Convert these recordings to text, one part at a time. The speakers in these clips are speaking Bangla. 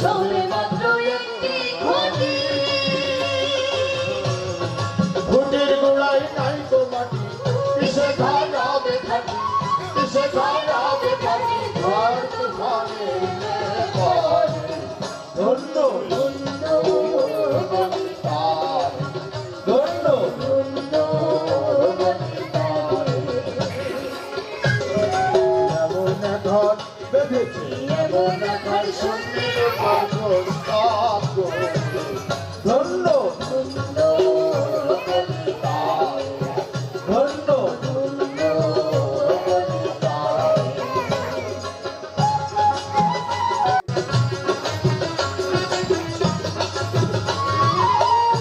সবে মাত্র একটি ঘটি। ফুটের গোড়ায় নাই তো মাটি, কিসে খারাবে খাটি, কিসে খারাবে খাটি, ঘর তুফানে পড়ে। ধন্য ধন্য তার, ধন্য ধন্য এমন ঘর বেঁধেছে, এমন ঘর স্বপ্নের প্রস্তাব করতে। ধন্য ধন্য তার, ধন্য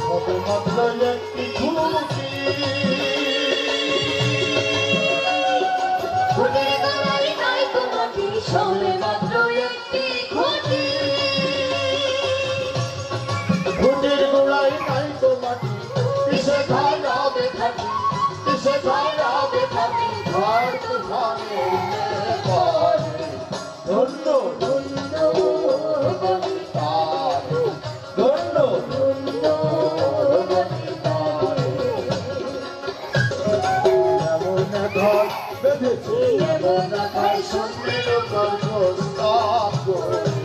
সবেমাত্র একটি ঝুঁকি, ফুটের গোড়ায় নাই তো মাটি, সবে মাত্র একটি ঘটি। ফুটের গোড়ায় নাই তো মাটি, কিসে খারাবে খাটি, কিসে খারাবে খাটি, ঘর তুফানে পড়ে। ধন্য ধন্য তার, ধন্য ধন্য এমন ঘর বেঁধেছে, এমন ঘর স্বপ্নের প্রস্তাব করতে।